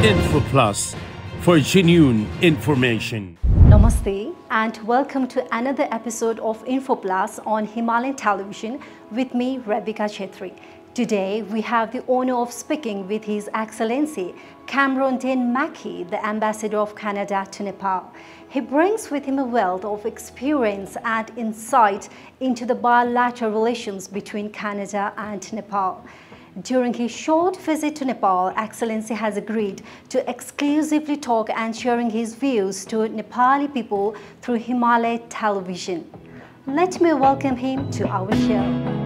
Info Plus for genuine information. Namaste and welcome to another episode of Info Plus on Himalayan Television with me, Rebecca Chetri. Today we have the honor of speaking with His Excellency Cameron Dean Mackie, the Ambassador of Canada to Nepal. He brings with him a wealth of experience and insight into the bilateral relations between Canada and Nepal. During his short visit to Nepal, Excellency has agreed to exclusively talk and sharing his views to Nepali people through Himalaya Television. Let me welcome him to our show.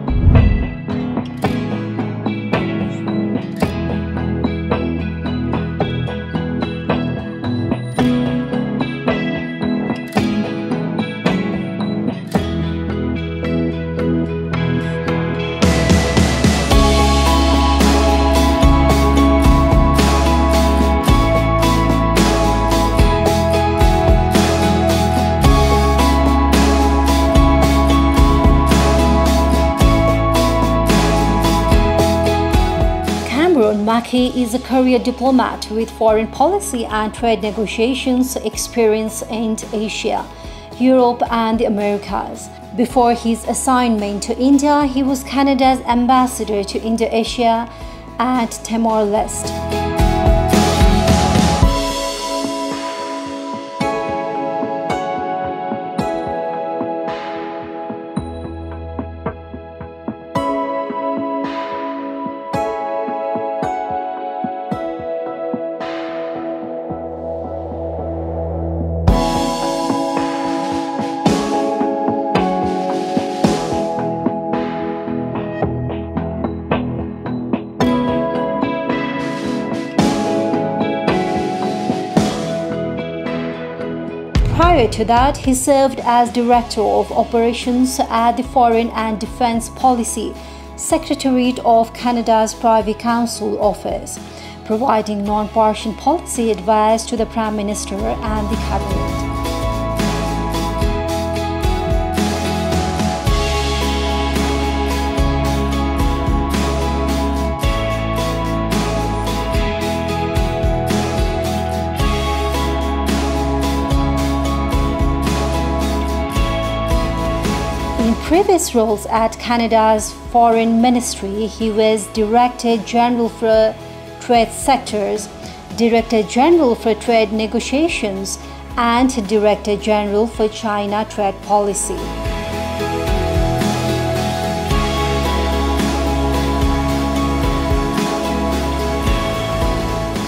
Mackie is a career diplomat with foreign policy and trade negotiations experience in Asia, Europe and the Americas. Before his assignment to India, he was Canada's ambassador to Indonesia and Timor-Leste. Prior to that, he served as Director of Operations at the Foreign and Defence Policy Secretariat of Canada's Privy Council Office, providing non-partisan policy advice to the Prime Minister and the Cabinet. In previous roles at Canada's Foreign Ministry, he was Director General for Trade Sectors, Director General for Trade Negotiations, and Director General for China Trade Policy.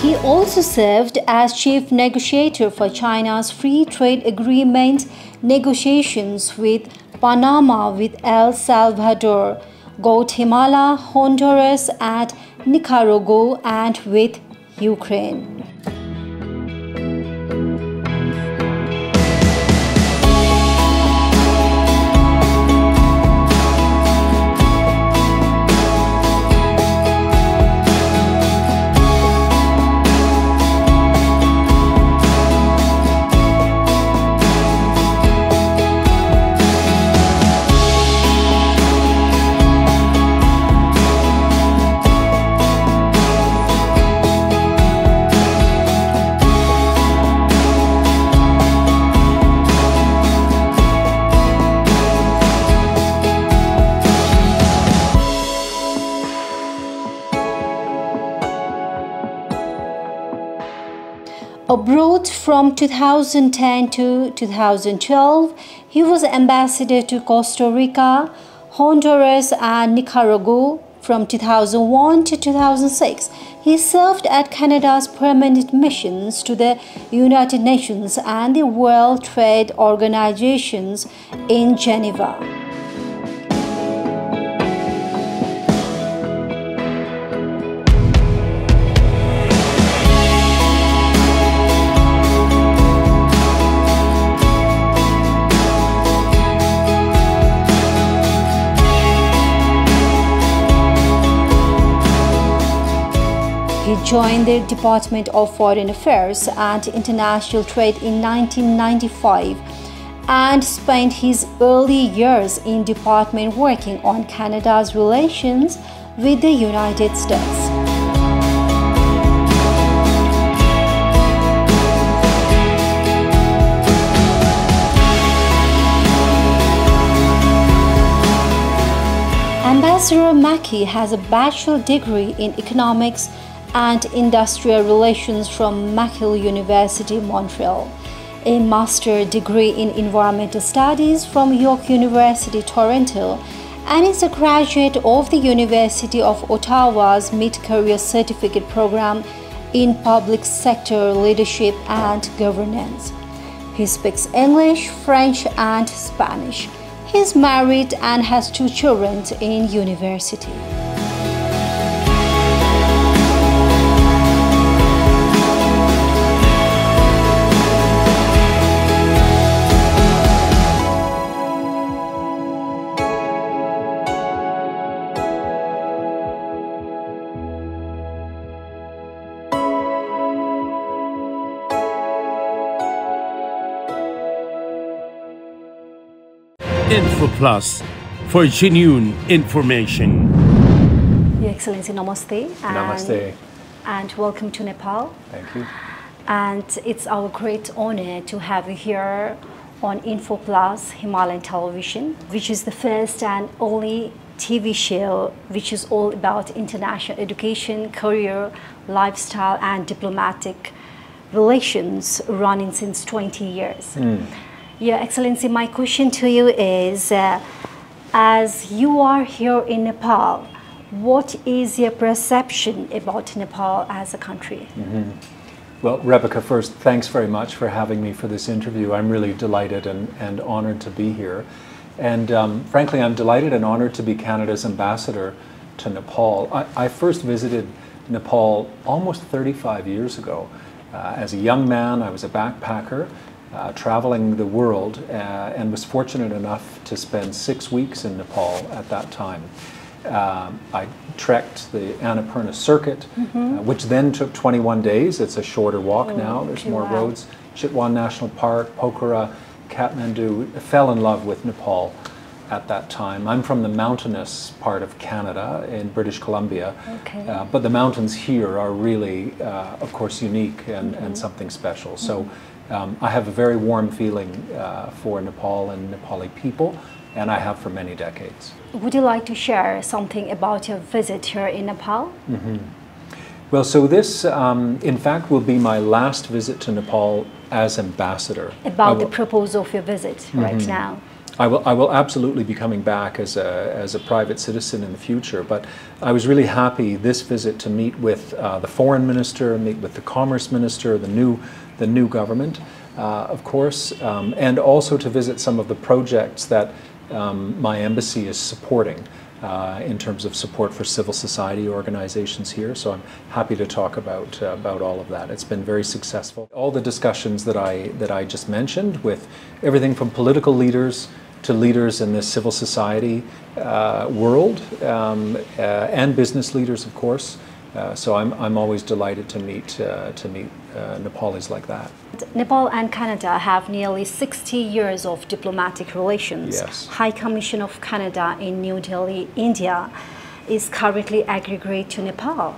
He also served as Chief Negotiator for China's Free Trade Agreement negotiations with Panama, with El Salvador, Guatemala, Honduras, and Nicaragua, and with Ukraine. Abroad from 2010 to 2012, he was ambassador to Costa Rica, Honduras, and Nicaragua. From 2001 to 2006, he served at Canada's permanent missions to the United Nations and the World Trade Organizations in Geneva. He joined the Department of Foreign Affairs and International Trade in 1995 and spent his early years in department working on Canada's relations with the United States. Ambassador Maki has a bachelor degree in economics and industrial relations from McGill University, Montreal, a master's degree in environmental studies from York University, Toronto, and is a graduate of the University of Ottawa's Mid-Career Certificate Program in Public Sector Leadership and Governance. He speaks English, French, and Spanish. He is married and has 2 children in university. InfoPlus for genuine information. Your Excellency, Namaste. Namaste. And welcome to Nepal. Thank you. And it's our great honor to have you here on InfoPlus Himalayan Television, which is the first and only TV show which is all about international education, career, lifestyle, and diplomatic relations running since 20 years. Your Excellency, my question to you is, as you are here in Nepal, what is your perception about Nepal as a country? Well, Rebecca, first, thanks very much for having me for this interview. I'm really delighted and honored to be here. And frankly, I'm delighted and honored to be Canada's ambassador to Nepal. I first visited Nepal almost 35 years ago. As a young man, I was a backpacker. Traveling the world and was fortunate enough to spend 6 weeks in Nepal at that time. I trekked the Annapurna circuit, which then took 21 days. It's a shorter walk now. There's more roads. Chitwan National Park, Pokhara, Kathmandu. I fell in love with Nepal at that time. I'm from the mountainous part of Canada in British Columbia, but the mountains here are really, of course, unique and something special. So I have a very warm feeling for Nepal and Nepali people, and I have for many decades. Would you like to share something about your visit here in Nepal? Well, so this, in fact, will be my last visit to Nepal as ambassador. About the purpose of your visit right now. I will absolutely be coming back as a private citizen in the future, but I was really happy this visit to meet with the foreign minister, meet with the commerce minister, the new government, of course, and also to visit some of the projects that my embassy is supporting in terms of support for civil society organizations here. So I'm happy to talk about all of that. It's been very successful. All the discussions that I just mentioned, with everything from political leaders to leaders in the civil society world and business leaders, of course. So I'm always delighted to meet Nepalis like that. Nepal and Canada have nearly 60 years of diplomatic relations. Yes. High Commission of Canada in New Delhi, India, is currently aggregate to Nepal.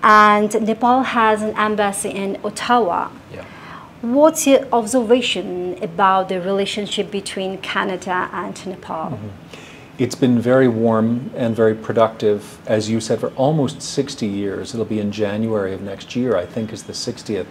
And Nepal has an embassy in Ottawa. Yeah. What's your observation about the relationship between Canada and Nepal? It's been very warm and very productive, as you said, for almost 60 years. It'll be in January of next year, I think, is the 60th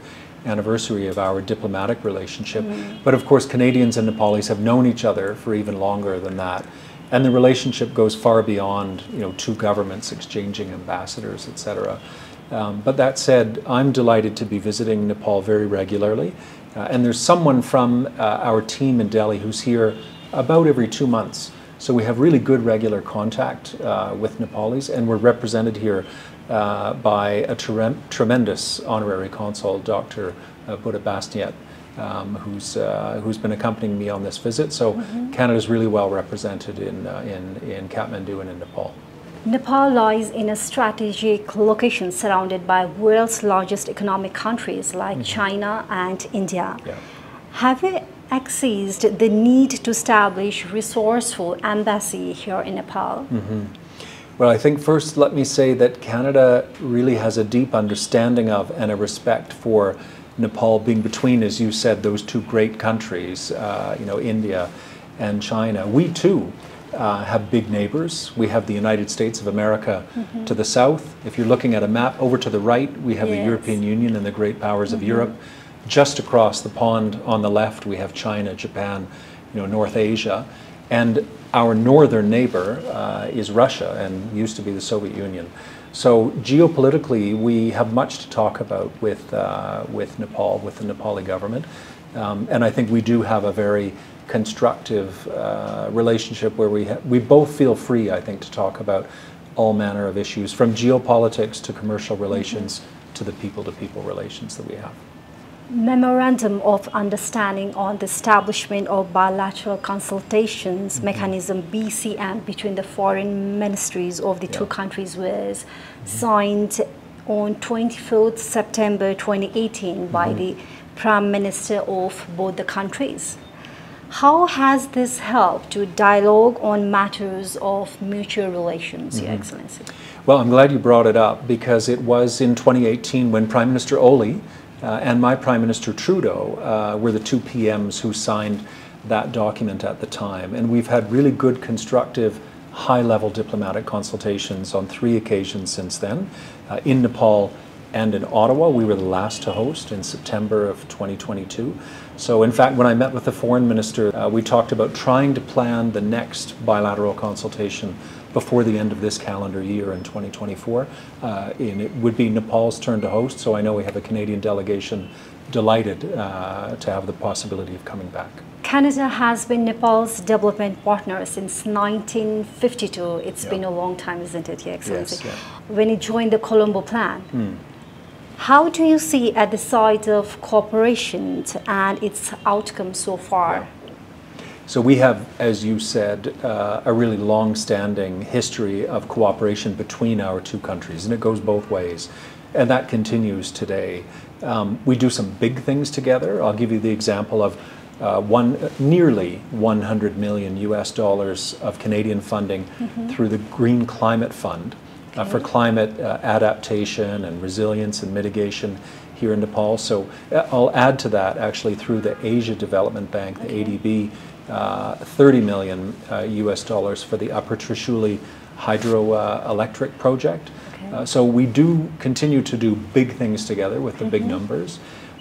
anniversary of our diplomatic relationship. But of course, Canadians and Nepalis have known each other for even longer than that. And the relationship goes far beyond, two governments exchanging ambassadors, etc. But that said, I'm delighted to be visiting Nepal very regularly. And there's someone from our team in Delhi who's here about every 2 months. So we have really good regular contact with Nepalis, and we're represented here by a tremendous honorary consul, Dr. Buddha Basniet, who's been accompanying me on this visit. So Canada's really well represented in Kathmandu and in Nepal. Nepal lies in a strategic location surrounded by world's largest economic countries like China and India. Yeah. Have you accessed the need to establish resourceful embassy here in Nepal? Well, I think first let me say that Canada really has a deep understanding of and a respect for Nepal being between, as you said, those two great countries, India and China. We too have big neighbors. We have the United States of America to the south. If you're looking at a map, over to the right, we have the European Union and the great powers of Europe. Just across the pond on the left, we have China, Japan, North Asia. And our northern neighbor is Russia, and used to be the Soviet Union. So geopolitically, we have much to talk about with Nepal, with the Nepali government. And I think we do have a very constructive relationship where we both feel free, I think, to talk about all manner of issues, from geopolitics to commercial relations to the people-to-people relations that we have. Memorandum of Understanding on the Establishment of Bilateral Consultations Mechanism, BCM, between the foreign ministries of the two countries was signed on 24th September 2018 by the Prime Minister of both the countries. How has this helped to dialogue on matters of mutual relations, Your Excellency? Well, I'm glad you brought it up, because it was in 2018 when Prime Minister Oli and my Prime Minister Trudeau were the two PMs who signed that document at the time. And we've had really good, constructive, high-level diplomatic consultations on 3 occasions since then, in Nepal and in Ottawa. We were the last to host in September of 2022. So in fact, when I met with the foreign minister, we talked about trying to plan the next bilateral consultation before the end of this calendar year in 2024. And it would be Nepal's turn to host, so I know we have a Canadian delegation delighted to have the possibility of coming back. Canada has been Nepal's development partner since 1952. It's been a long time, isn't it, Your Excellency? Yes, when it joined the Colombo Plan. How do you see at the side of cooperation and its outcome so far? So we have, as you said, a really long-standing history of cooperation between our two countries, and it goes both ways, and that continues today. We do some big things together. I'll give you the example of nearly $100 million of Canadian funding through the Green Climate Fund for climate adaptation and resilience and mitigation here in Nepal. So I'll add to that actually through the Asia Development Bank, the ADB, $30 million for the Upper Trishuli hydroelectric project. So we do continue to do big things together with the big numbers.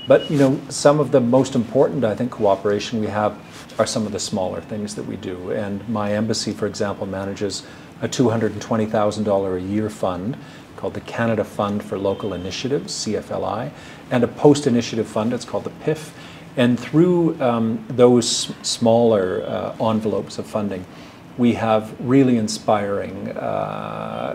But some of the most important, I think, cooperation we have are some of the smaller things that we do. And my embassy, for example, manages a $220,000 a year fund called the Canada Fund for Local Initiatives, CFLI, and a post-initiative fund, it's called the PIF. And through those smaller envelopes of funding, we have really inspiring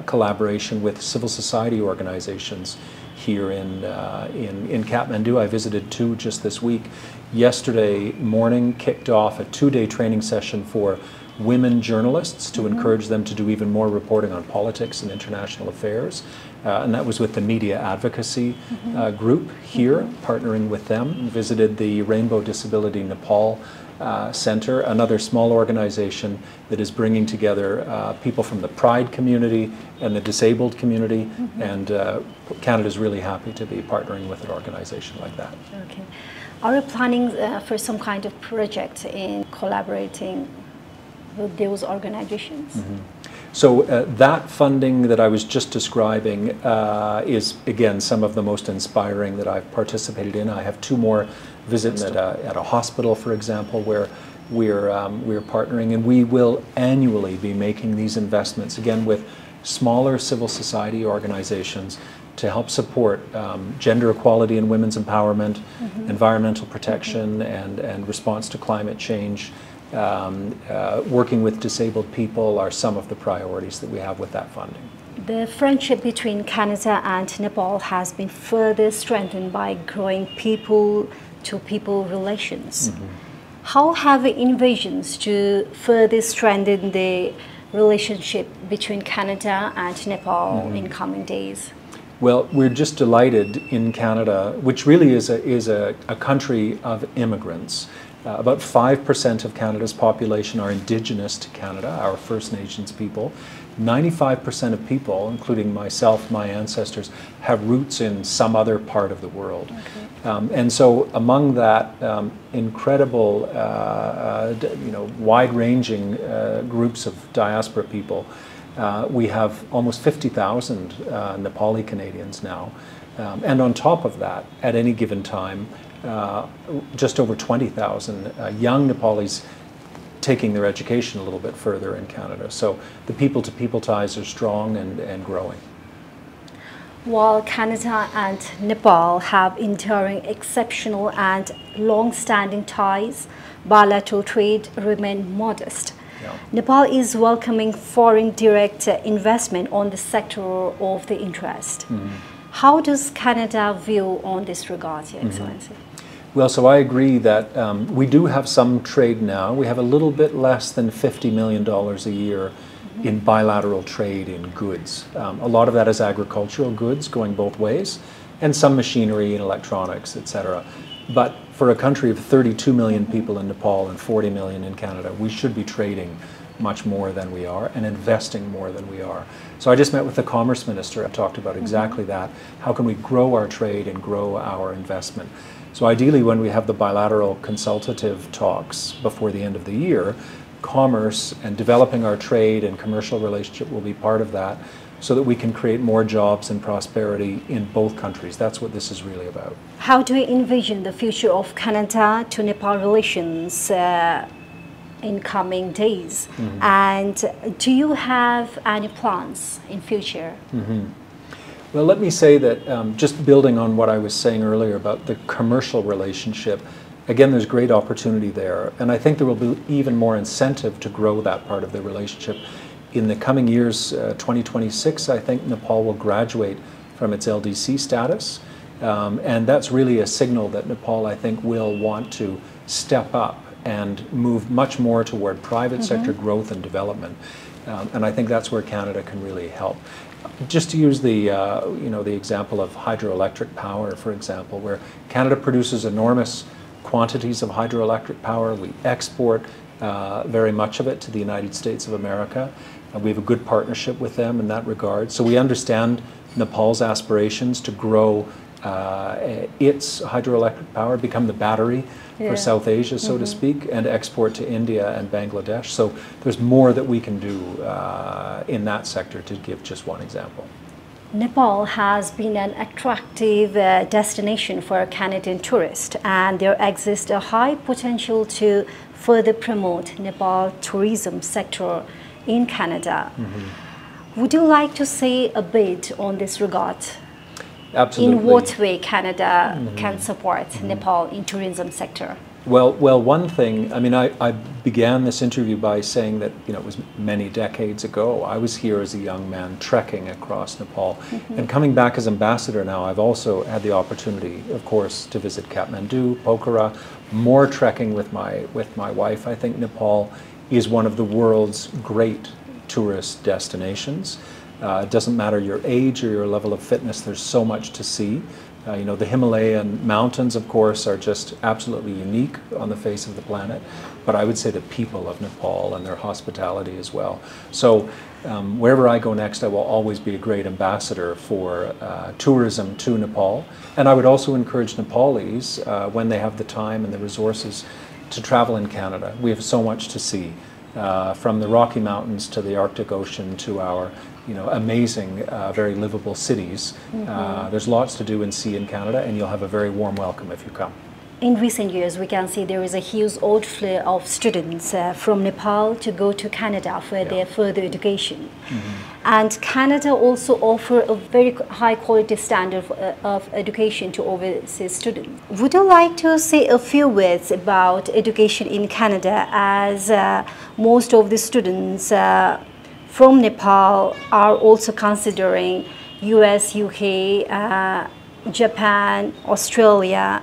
collaboration with civil society organizations here in Kathmandu. I visited 2 just this week. Yesterday morning kicked off a 2-day training session for women journalists to encourage them to do even more reporting on politics and international affairs. And that was with the Media Advocacy Group here, partnering with them. Visited the Rainbow Disability Nepal Center, another small organization that is bringing together people from the Pride community and the disabled community, and Canada is really happy to be partnering with an organization like that. Okay. Are you planning for some kind of project in collaborating with those organizations? So that funding that I was just describing is, again, some of the most inspiring that I've participated in. I have 2 more visits at a hospital, for example, where we're partnering, and we will annually be making these investments, again, with smaller civil society organizations to help support gender equality and women's empowerment, environmental protection, and response to climate change. Working with disabled people are some of the priorities that we have with that funding. The friendship between Canada and Nepal has been further strengthened by growing people-to-people relations. How have you envisioned to further strengthen the relationship between Canada and Nepal in coming days? Well, we're just delighted in Canada, which really is a country of immigrants. About 5% of Canada's population are Indigenous to Canada, our First Nations people, 95% of people, including myself, my ancestors, have roots in some other part of the world. Okay. And so among that incredible, wide-ranging groups of diaspora people, we have almost 50,000 Nepali Canadians now. And on top of that, at any given time, just over 20,000 young Nepalis taking their education a little bit further in Canada. So the people-to-people ties are strong and growing. While Canada and Nepal have enduring, exceptional and long-standing ties, bilateral trade remains modest. Yeah. Nepal is welcoming foreign direct investment on the sector of the interest. Mm-hmm. How does Canada view on this regard, Your Excellency? Well, so I agree that we do have some trade now. We have a little bit less than $50 million a year in bilateral trade in goods. A lot of that is agricultural goods going both ways, and some machinery and electronics, etc. But for a country of 32 million people in Nepal and 40 million in Canada, we should be trading much more than we are and investing more than we are. So I just met with the Commerce Minister. I talked about exactly that. How can we grow our trade and grow our investment? So ideally, when we have the bilateral consultative talks before the end of the year, commerce and developing our trade and commercial relationship will be part of that, so that we can create more jobs and prosperity in both countries. That's what this is really about. How do you envision the future of Canada to Nepal relations in coming days? And do you have any plans in future? Well, let me say that just building on what I was saying earlier about the commercial relationship, again, there's great opportunity there. And I think there will be even more incentive to grow that part of the relationship. In the coming years, 2026, I think Nepal will graduate from its LDC status. And that's really a signal that Nepal, I think, will want to step up and move much more toward private sector growth and development. And I think that's where Canada can really help. Just to use the the example of hydroelectric power, for example, where Canada produces enormous quantities of hydroelectric power. We export very much of it to the United States of America. We have a good partnership with them in that regard. So we understand Nepal's aspirations to grow its hydroelectric power, become the battery for South Asia, so to speak, and export to India and Bangladesh. So there's more that we can do in that sector, to give just one example. Nepal has been an attractive destination for Canadian tourists, and there exists a high potential to further promote Nepal tourism sector in Canada. Would you like to say a bit on this regard? Absolutely. In what way Canada can support Nepal in tourism sector? Well, one thing, I mean, I began this interview by saying that, it was many decades ago. I was here as a young man trekking across Nepal. And coming back as ambassador now, I've also had the opportunity, of course, to visit Kathmandu, Pokhara, more trekking with my wife. I think Nepal is one of the world's great tourist destinations. It doesn't matter your age or your level of fitness, there's so much to see. The Himalayan mountains, of course, are just absolutely unique on the face of the planet. But I would say the people of Nepal and their hospitality as well. So wherever I go next, I will always be a great ambassador for tourism to Nepal. And I would also encourage Nepalis, when they have the time and the resources, to travel in Canada. We have so much to see, from the Rocky Mountains to the Arctic Ocean to our amazing, very livable cities. There's lots to do and see in Canada, and you'll have a very warm welcome if you come. In recent years, we can see there is a huge outflow of students from Nepal to go to Canada for their further education. And Canada also offers a very high quality standard of education to overseas students. Would you like to say a few words about education in Canada, as most of the students from Nepal are also considering US, UK, Japan, Australia?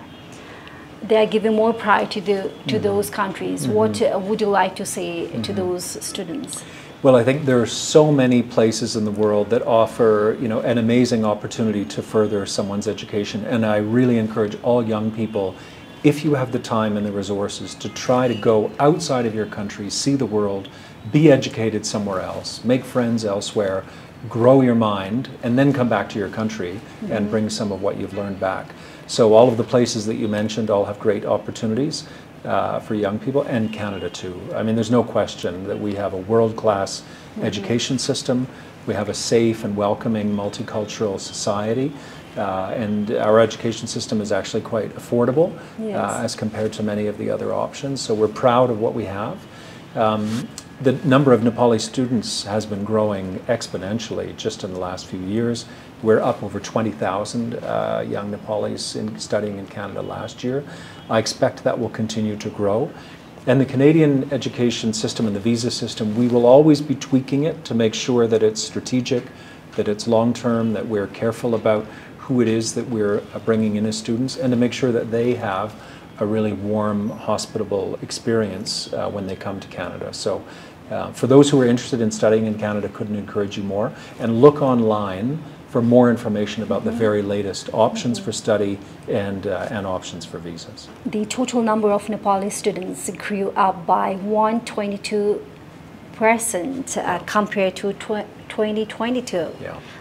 They are giving more priority to those countries. What would you like to say to those students? Well, I think there are so many places in the world that offer, an amazing opportunity to further someone's education. And I really encourage all young people if you have the time and the resources to try to go outside of your country, see the world, be educated somewhere else, make friends elsewhere, grow your mind, and then come back to your country and bring some of what you've learned back. So all of the places that you mentioned all have great opportunities for young people, and Canada too. I mean, there's no question that we have a world-class education system. We have a safe and welcoming multicultural society. And our education system is actually quite affordable as compared to many of the other options. So we're proud of what we have. The number of Nepali students has been growing exponentially just in the last few years. We're up over 20,000 young Nepalis studying in Canada last year. I expect that will continue to grow. And the Canadian education system and the visa system, we will always be tweaking it to make sure that it's strategic, that it's long-term, that we're careful about who it is that we're bringing in as students, and to make sure that they have a really warm, hospitable experience when they come to Canada. So for those who are interested in studying in Canada, couldn't encourage you more. And look online for more information about the very latest options for study and options for visas. The total number of Nepali students grew up by 122% compared to 2022,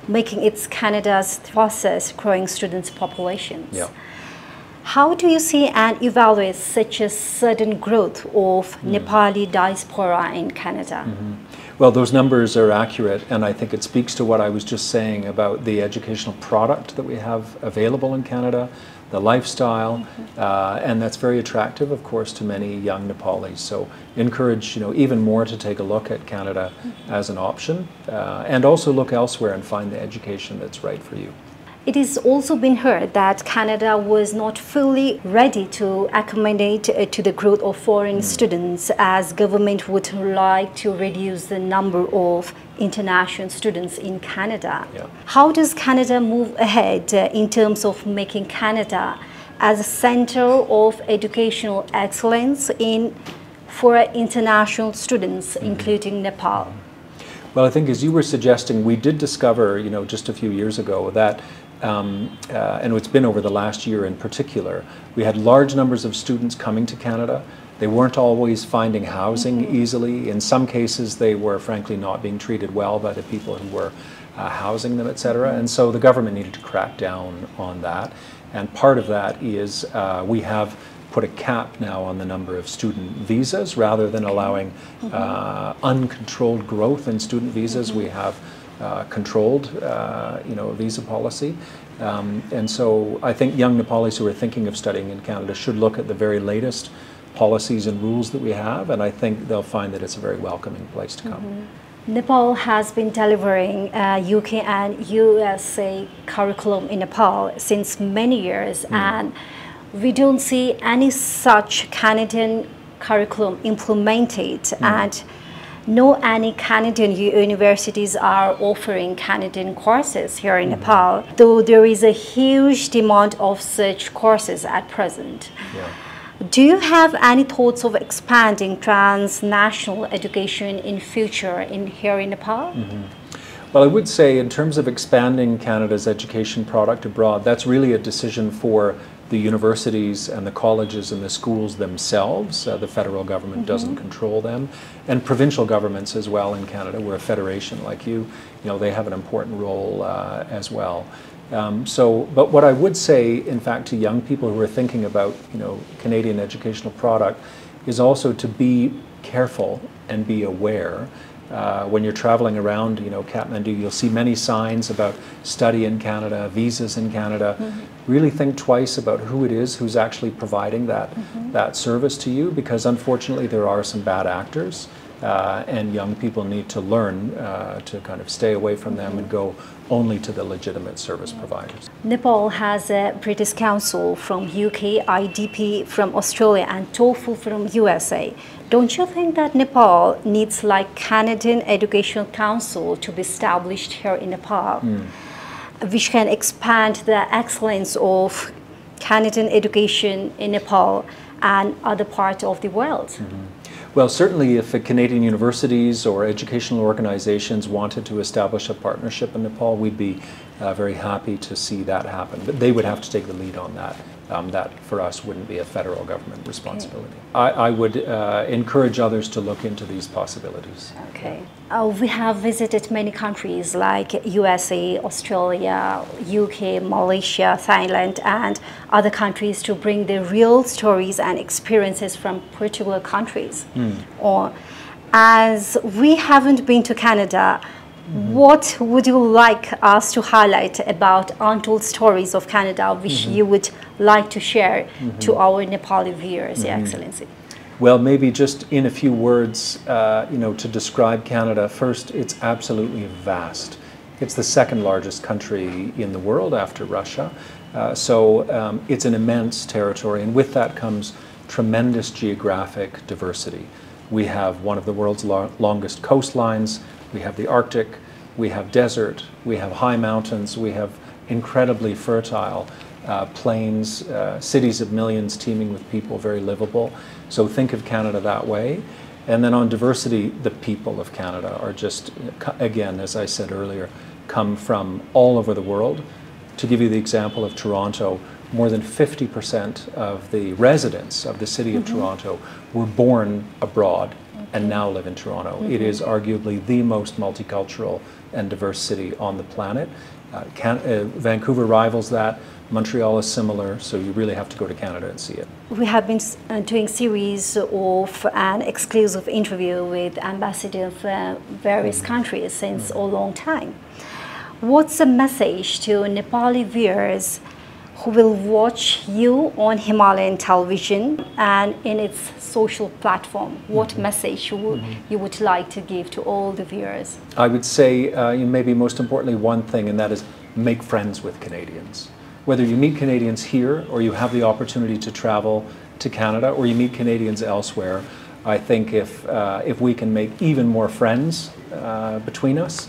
making it Canada's fastest growing students populations. How do you see and evaluate such a sudden growth of Nepali diaspora in Canada? Well, those numbers are accurate, and I think it speaks to what I was just saying about the educational product that we have available in Canada, the lifestyle, and that's very attractive, of course, to many young Nepalis. So encourage, even more to take a look at Canada as an option, and also look elsewhere and find the education that's right for you. It has also been heard that Canada was not fully ready to accommodate to the growth of foreign students, as government would like to reduce the number of international students in Canada. How does Canada move ahead in terms of making Canada as a center of educational excellence for international students, including Nepal? Well, I think as you were suggesting, we did discover, just a few years ago that and it's been over the last year in particular, we had large numbers of students coming to Canada. They weren't always finding housing easily. In some cases, they were frankly not being treated well by the people who were housing them, etc. And so the government needed to crack down on that. And part of that is we have put a cap now on the number of student visas rather than allowing uncontrolled growth in student visas. We have controlled, visa policy. And so I think young Nepalis who are thinking of studying in Canada should look at the very latest policies and rules that we have, and I think they'll find that it's a very welcoming place to come. Nepal has been delivering UK and USA curriculum in Nepal since many years, and we don't see any such Canadian curriculum implemented, and no any Canadian universities are offering Canadian courses here in Nepal, though there is a huge demand of such courses at present. Do you have any thoughts of expanding transnational education in future here in Nepal? Well, I would say in terms of expanding Canada's education product abroad, that's really a decision for the universities and the colleges and the schools themselves. The federal government doesn't control them, and provincial governments as well in Canada. We're a federation like you, they have an important role as well. But what I would say, in fact, to young people who are thinking about, Canadian educational product, is also to be careful and be aware. When you're traveling around, Kathmandu, you'll see many signs about study in Canada, visas in Canada. Really think twice about who it is who's actually providing that service to you, because unfortunately there are some bad actors, and young people need to learn to kind of stay away from them and go only to the legitimate service providers. Nepal has a British Council from UK, IDP from Australia, and TOEFL from USA. Don't you think that Nepal needs like Canadian Educational Council to be established here in Nepal, which can expand the excellence of Canadian education in Nepal and other parts of the world? Well, certainly if Canadian universities or educational organizations wanted to establish a partnership in Nepal, we'd be very happy to see that happen. But they would have to take the lead on that. That for us wouldn't be a federal government responsibility. I would encourage others to look into these possibilities. Okay. We have visited many countries like USA, Australia, UK, Malaysia, Thailand, and other countries to bring the real stories and experiences from particular countries. Or, as we haven't been to Canada, what would you like us to highlight about untold stories of Canada, which you would like to share to our Nepali viewers, Your Excellency? Well, maybe just in a few words, to describe Canada. First, it's absolutely vast. It's the second largest country in the world after Russia. So it's an immense territory, and with that comes tremendous geographic diversity. We have one of the world's longest coastlines. We have the Arctic, we have desert, we have high mountains, we have incredibly fertile plains, cities of millions teeming with people, very livable. So think of Canada that way. And then on diversity, the people of Canada are just, again, as I said earlier, come from all over the world. To give you the example of Toronto, more than 50% of the residents of the city of Toronto were born abroad and now live in Toronto. It is arguably the most multicultural and diverse city on the planet. Vancouver rivals that. Montreal is similar, so you really have to go to Canada and see it. We have been doing series of an exclusive interview with ambassadors of various countries since a long time. What's the message to Nepali viewers who will watch you on Himalayan television and in its social platform? What message you would like to give to all the viewers? I would say maybe most importantly one thing, and that is make friends with Canadians. Whether you meet Canadians here or you have the opportunity to travel to Canada or you meet Canadians elsewhere, I think if we can make even more friends between us,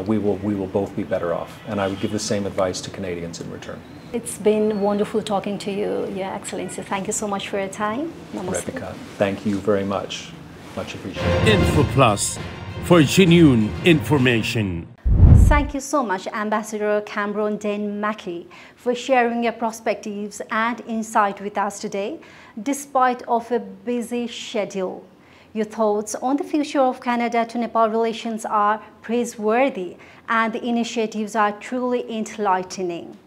we will both be better off. And I would give the same advice to Canadians in return. It's been wonderful talking to you, Your Excellency. Thank you so much for your time. Namaste. Rebecca, thank you very much. Much appreciated. Info Plus for genuine information. Thank you so much, Ambassador Cameron Dane Mackie, for sharing your perspectives and insight with us today, despite of a busy schedule. Your thoughts on the future of Canada to Nepal relations are praiseworthy, and the initiatives are truly enlightening.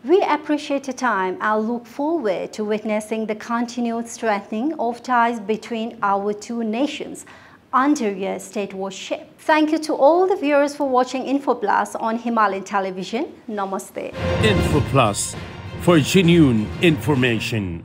We appreciate your time and look forward to witnessing the continued strengthening of ties between our two nations under your stewardship. Thank you to all the viewers for watching Info Plus on Himalayan television. Namaste. Info Plus for genuine information.